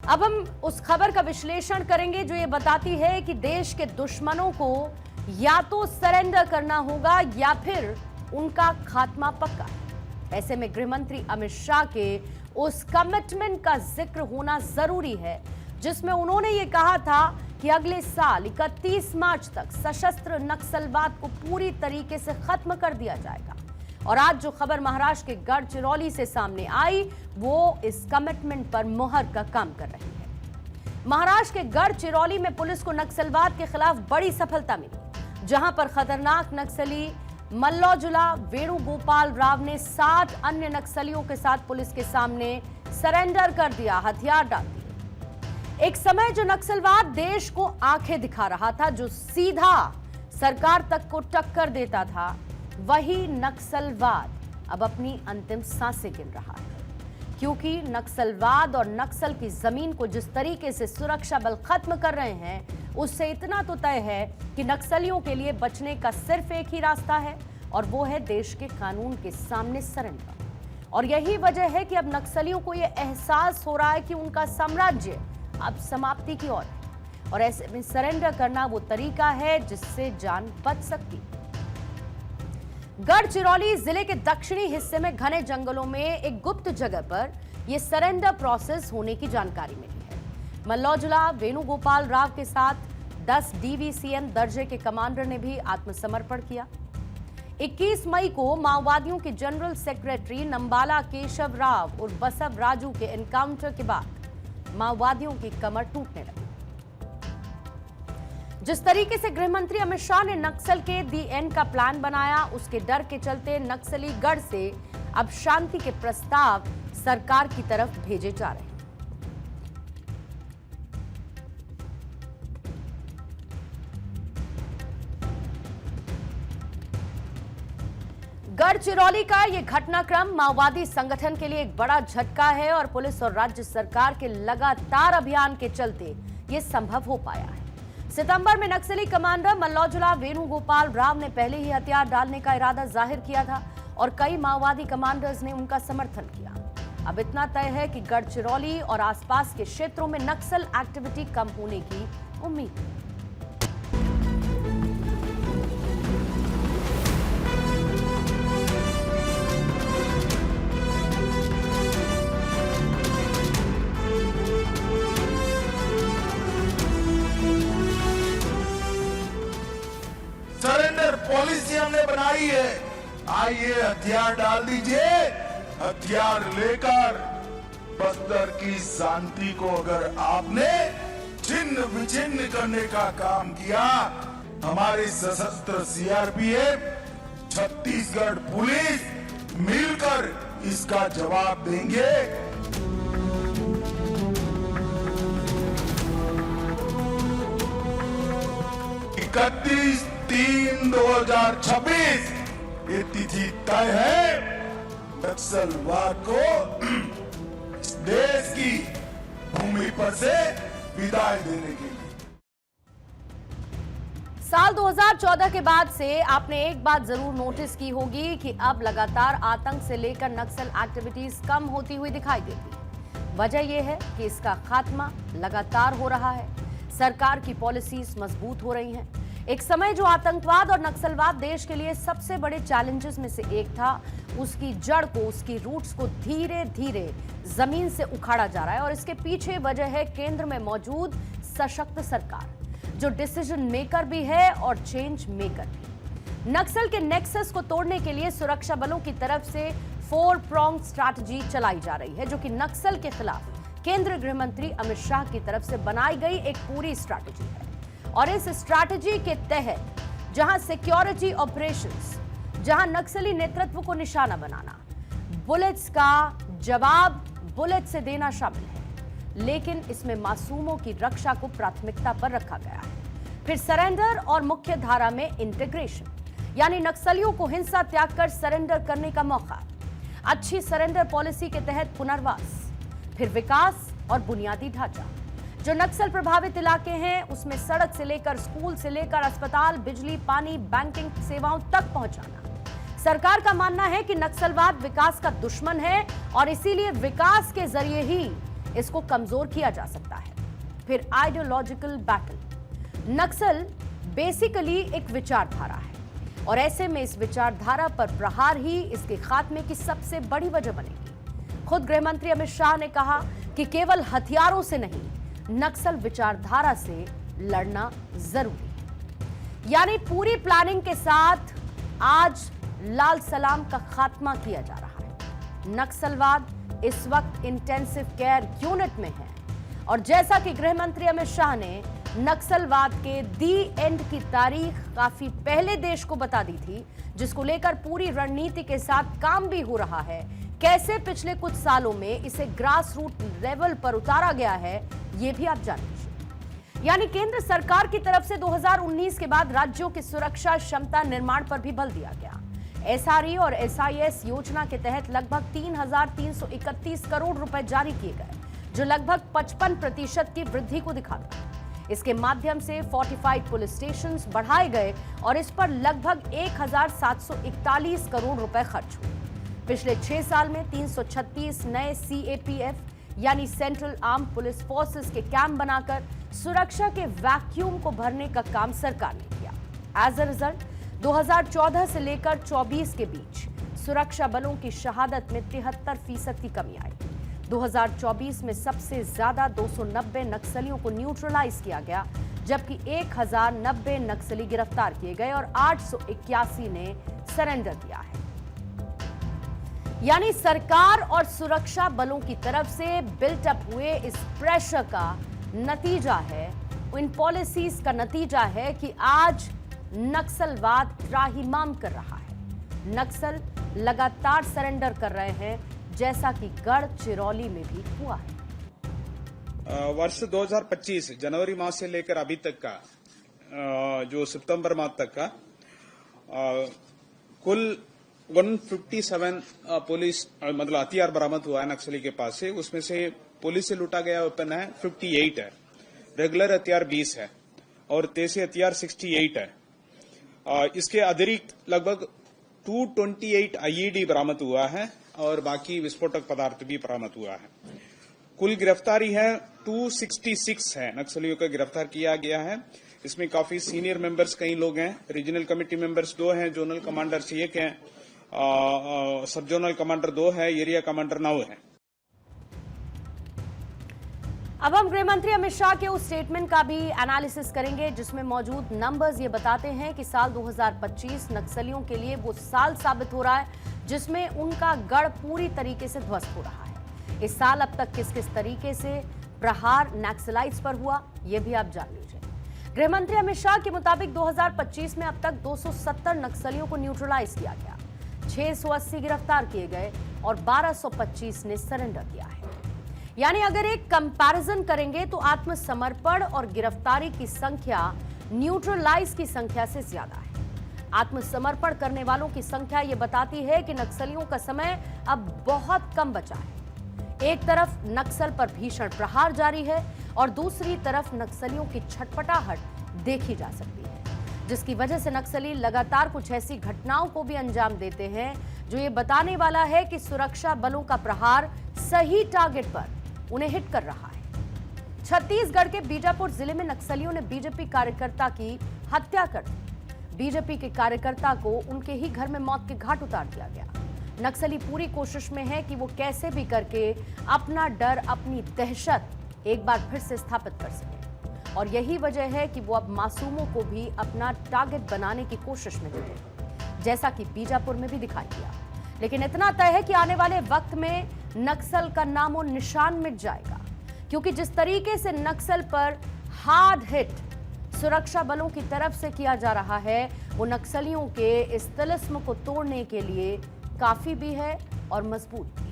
अब हम उस खबर का विश्लेषण करेंगे जो ये बताती है कि देश के दुश्मनों को या तो सरेंडर करना होगा या फिर उनका खात्मा पक्का है। ऐसे में गृहमंत्री अमित शाह के उस कमिटमेंट का जिक्र होना जरूरी है जिसमें उन्होंने ये कहा था कि अगले साल 31 मार्च तक सशस्त्र नक्सलवाद को पूरी तरीके से खत्म कर दिया जाएगा। और आज जो खबर महाराष्ट्र के गढ़चिरौली से सामने आई वो इस कमिटमेंट पर मुहर का काम कर रही है। महाराष्ट्र के गढ़चिरौली में पुलिस को नक्सलवाद के खिलाफ बड़ी सफलता मिली, जहां पर खतरनाक नक्सली मल्लौजुला वेणुगोपाल राव ने 60 अन्य नक्सलियों के साथ पुलिस के सामने सरेंडर कर दिया, हथियार डाल दिए। एक समय जो नक्सलवाद देश को आंखें दिखा रहा था, जो सीधा सरकार तक को टक्कर देता था, वही नक्सलवाद अब अपनी अंतिम सांसें गिन रहा है। क्योंकि नक्सलवाद और नक्सल की जमीन को जिस तरीके से सुरक्षा बल खत्म कर रहे हैं, उससे इतना तो तय है कि नक्सलियों के लिए बचने का सिर्फ एक ही रास्ता है और वो है देश के कानून के सामने सरेंडर। और यही वजह है कि अब नक्सलियों को यह एहसास हो रहा है कि उनका साम्राज्य अब समाप्ति की ओर है और ऐसे में सरेंडर करना वो तरीका है जिससे जान बच सकती है। गढ़चिरौली जिले के दक्षिणी हिस्से में घने जंगलों में एक गुप्त जगह पर यह सरेंडर प्रोसेस होने की जानकारी मिली है। मल्लौजुला वेणुगोपाल राव के साथ 10 DVCM दर्जे के कमांडर ने भी आत्मसमर्पण किया। 21 मई को माओवादियों के जनरल सेक्रेटरी नंबाला केशव राव और बसव राजू के एनकाउंटर के बाद माओवादियों की कमर टूटने लगी। जिस तरीके से गृहमंत्री अमित शाह ने नक्सल के दी एंड का प्लान बनाया, उसके डर के चलते नक्सली गढ़ से अब शांति के प्रस्ताव सरकार की तरफ भेजे जा रहे हैं। गढ़चिरौली का यह घटनाक्रम माओवादी संगठन के लिए एक बड़ा झटका है और पुलिस और राज्य सरकार के लगातार अभियान के चलते यह संभव हो पाया है। सितंबर में नक्सली कमांडर मल्लौजुला वेणुगोपाल राव ने पहले ही हथियार डालने का इरादा जाहिर किया था और कई माओवादी कमांडर्स ने उनका समर्थन किया। अब इतना तय है कि गढ़चिरौली और आसपास के क्षेत्रों में नक्सल एक्टिविटी कम होने की उम्मीद है। सरेंडर पॉलिसी हमने बनाई है। आइए हथियार डाल दीजिए। हथियार लेकर बस्तर की शांति को अगर आपने छिन्न विछिन्न करने का काम किया, हमारी सशस्त्र CRPF, छत्तीसगढ़ पुलिस मिलकर इसका जवाब देंगे। 31/3/2026 ये तिथि तय है नक्सलवाद को इस देश की भूमि पर से विदाई देने के लिए। साल 2014 के बाद से आपने एक बात जरूर नोटिस की होगी कि अब लगातार आतंक से लेकर नक्सल एक्टिविटीज कम होती हुई दिखाई देती है। वजह यह है कि इसका खात्मा लगातार हो रहा है, सरकार की पॉलिसीज मजबूत हो रही हैं। एक समय जो आतंकवाद और नक्सलवाद देश के लिए सबसे बड़े चैलेंजेस में से एक था, उसकी जड़ को, उसकी रूट्स को धीरे धीरे जमीन से उखाड़ा जा रहा है और इसके पीछे वजह है केंद्र में मौजूद सशक्त सरकार, जो डिसीजन मेकर भी है और चेंज मेकर भी। नक्सल के नेक्सस को तोड़ने के लिए सुरक्षा बलों की तरफ से 4 pronged स्ट्रैटेजी चलाई जा रही है, जो कि नक्सल के खिलाफ केंद्रीय गृह मंत्री अमित शाह की तरफ से बनाई गई एक पूरी स्ट्रैटेजी है। और इस स्ट्रैटेजी के तहत जहां सिक्योरिटी ऑपरेशंस, जहां नक्सली नेतृत्व को निशाना बनाना, बुलेट्स का जवाब बुलेट से देना शामिल है, लेकिन इसमें मासूमों की रक्षा को प्राथमिकता पर रखा गया है। फिर सरेंडर और मुख्य धारा में इंटीग्रेशन, यानी नक्सलियों को हिंसा त्याग कर सरेंडर करने का मौका, अच्छी सरेंडर पॉलिसी के तहत पुनर्वास, फिर विकास और बुनियादी ढांचा। जो नक्सल प्रभावित इलाके हैं उसमें सड़क से लेकर स्कूल से लेकर अस्पताल, बिजली, पानी, बैंकिंग सेवाओं तक पहुंचाना। सरकार का मानना है कि नक्सलवाद विकास का दुश्मन है और इसीलिए विकास के जरिए ही इसको कमजोर किया जा सकता है। फिर आइडियोलॉजिकल बैटल। नक्सल बेसिकली एक विचारधारा है और ऐसे में इस विचारधारा पर प्रहार ही इसके खात्मे की सबसे बड़ी वजह बनेगी। खुद गृह मंत्री अमित शाह ने कहा कि केवल हथियारों से नहीं, नक्सल विचारधारा से लड़ना जरूरी है। यानी पूरी प्लानिंग के साथ आज लाल सलाम का खात्मा किया जा रहा है। नक्सलवाद इस वक्त इंटेंसिव केयर यूनिट में है और जैसा कि गृह मंत्री अमित शाह ने नक्सलवाद के दी एंड की तारीख काफी पहले देश को बता दी थी, जिसको लेकर पूरी रणनीति के साथ काम भी हो रहा है। कैसे पिछले कुछ सालों में इसे ग्रास रूट लेवल पर उतारा गया है, यह भी आप जान लीजिए। यानी केंद्र सरकार की तरफ से 2019 के बाद राज्यों की सुरक्षा क्षमता निर्माण पर भी बल दिया गया। एसआरई और एसआईएस योजना के तहत लगभग 3,331 करोड़ रुपए जारी किए गए, जो लगभग 55% की वृद्धि को दिखाता है। इसके माध्यम से फोर्टिफाइड पुलिस स्टेशन बढ़ाए गए और इस पर लगभग 1,741 करोड़ रुपए खर्च हुए। पिछले 6 साल में 336 नए सीएपीएफ यानी सेंट्रल आर्म पुलिस फोर्सेस के कैंप बनाकर सुरक्षा के वैक्यूम को भरने का काम सरकार ने किया। एज अ रिजल्ट 2014 से लेकर 24 के बीच सुरक्षा बलों की शहादत में 73% की कमी आई। 2024 में सबसे ज्यादा 290 नक्सलियों को न्यूट्रलाइज किया गया, जबकि 1090 नक्सली गिरफ्तार किए गए और 881 ने सरेंडर किया है। यानी सरकार और सुरक्षा बलों की तरफ से बिल्टअप हुए इस प्रेशर का नतीजा है, इन पॉलिसीज का नतीजा है कि आज नक्सलवाद त्राहिमाम कर रहा है। नक्सल लगातार सरेंडर कर रहे हैं, जैसा कि गढ़चिरौली में भी हुआ है। वर्ष 2025 जनवरी माह से लेकर अभी तक का जो सितंबर माह तक का कुल 157 पुलिस मतलब हथियार बरामद हुआ है नक्सली के पास से। उसमें से पुलिस से लूटा गया वेपन है 58 है, रेगुलर हथियार 20 है और देसी हथियार 68 है। इसके अतिरिक्त लगभग 228 आईईडी बरामद हुआ है और बाकी विस्फोटक पदार्थ भी बरामद हुआ है। कुल गिरफ्तारी है 266 है, नक्सलियों को गिरफ्तार किया गया है। इसमें काफी सीनियर मेंबर्स कई लोग हैं, रीजनल कमेटी मेंबर्स 2 हैं, जोनल कमांडर्स 1 हैं, सब जोनल कमांडर 2 है, एरिया कमांडर 9 है। अब हम गृह मंत्री अमित शाह के उस स्टेटमेंट का भी एनालिसिस करेंगे जिसमें मौजूद नंबर्स ये बताते हैं कि साल 2025 नक्सलियों के लिए वो साल साबित हो रहा है जिसमें उनका गढ़ पूरी तरीके से ध्वस्त हो रहा है। इस साल अब तक किस किस तरीके से प्रहार नक्सलाइट्स पर हुआ, ये भी आप जान लीजिए। गृह मंत्री अमित शाह के मुताबिक 2025 में अब तक 270 नक्सलियों को न्यूट्रलाइज किया गया, 680 गिरफ्तार किए गए और 1225 ने सरेंडर किया है। यानी अगर एक कंपैरिजन करेंगे तो आत्मसमर्पण और गिरफ्तारी की संख्या न्यूट्रलाइज की संख्या से ज्यादा है। आत्मसमर्पण करने वालों की संख्या यह बताती है कि नक्सलियों का समय अब बहुत कम बचा है। एक तरफ नक्सल पर भीषण प्रहार जारी है और दूसरी तरफ नक्सलियों की छटपटाहट देखी जा सकती है, जिसकी वजह से नक्सली लगातार कुछ ऐसी घटनाओं को भी अंजाम देते हैं जो ये बताने वाला है कि सुरक्षा बलों का प्रहार सही टारगेट पर उन्हें हिट कर रहा है। छत्तीसगढ़ के बीजापुर जिले में नक्सलियों ने बीजेपी कार्यकर्ता की हत्या कर दी। बीजेपी के कार्यकर्ता को उनके ही घर में मौत के घाट उतार दिया गया। नक्सली पूरी कोशिश में है कि वो कैसे भी करके अपना डर, अपनी दहशत एक बार फिर से स्थापित कर सके और यही वजह है कि वो अब मासूमों को भी अपना टारगेट बनाने की कोशिश में जुटे, जैसा कि बीजापुर में भी दिखाई दिया। लेकिन इतना तय है कि आने वाले वक्त में नक्सल का नामो निशान मिट जाएगा, क्योंकि जिस तरीके से नक्सल पर हार्ड हिट सुरक्षा बलों की तरफ से किया जा रहा है वो नक्सलियों के इस तिलिस्म को तोड़ने के लिए काफी भी है और मजबूत भी।